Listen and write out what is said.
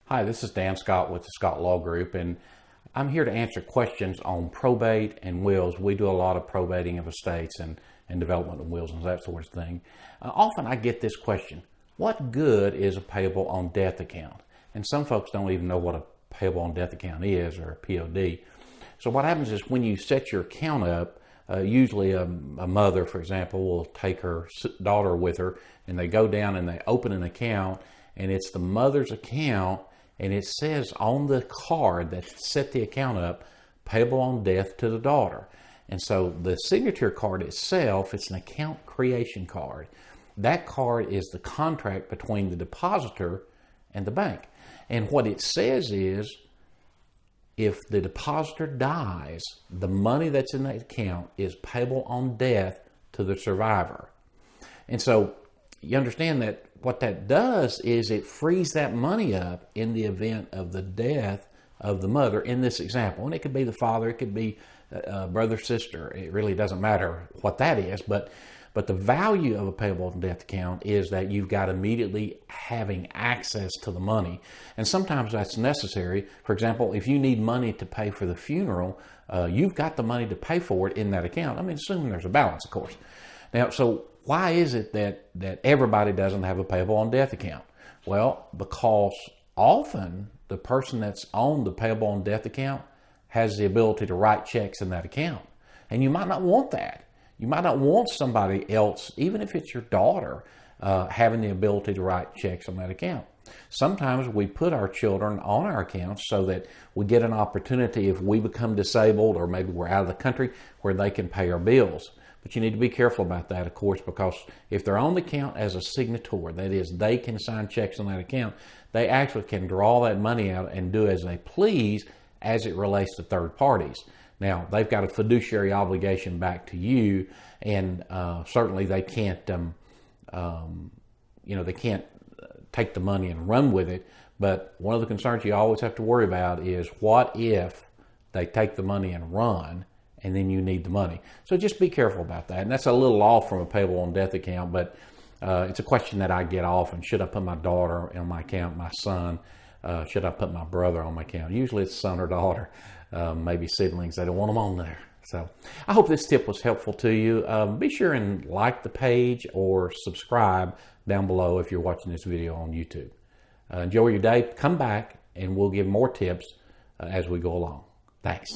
Hi, this is Dan Scott with the Scott Law Group, and I'm here to answer questions on probate and wills. We do a lot of probating of estates and development of wills and that sort of thing. Often I get this question: what good is a payable on death account? And some folks don't even know what a payable on death account is, or a POD. So what happens is when you set your account up, usually a mother, for example, will take her daughter with her, and they go down and they open an account, and it's the mother's account. And it says on the card that set the account up, payable on death to the daughter. And so the signature card itself, it's an account creation card. That card is the contract between the depositor and the bank. And what it says is, if the depositor dies, the money that's in that account is payable on death to the survivor. And so you understand that what that does is it frees that money up in the event of the death of the mother in this example. And it could be the father, it could be brother, sister. It really doesn't matter what that is, but the value of a payable on death account is that you've got immediately having access to the money. And sometimes that's necessary. For example, if you need money to pay for the funeral, you've got the money to pay for it in that account. I mean, assuming there's a balance, of course. Now, so why is it that everybody doesn't have a payable on death account? Well, because often the person that's on the payable on death account has the ability to write checks in that account. And you might not want that. You might not want somebody else, even if it's your daughter, having the ability to write checks on that account. Sometimes we put our children on our accounts so that we get an opportunity if we become disabled or maybe we're out of the country where they can pay our bills. But you need to be careful about that, of course, because if they're on the account as a signator, that is, they can sign checks on that account, they actually can draw that money out and do as they please as it relates to third parties. Now, they've got a fiduciary obligation back to you, and certainly they can't, they can't take the money and run with it. But one of the concerns you always have to worry about is, what if they take the money and run, and then you need the money? So just be careful about that. And that's a little off from a payable on death account, but it's a question that I get often. Should I put my daughter on my account, my son? Should I put my brother on my account? Usually it's son or daughter, maybe siblings. They don't want them on there. So I hope this tip was helpful to you. Be sure and like the page or subscribe down below if you're watching this video on YouTube. Enjoy your day. Come back and we'll give more tips as we go along. Thanks.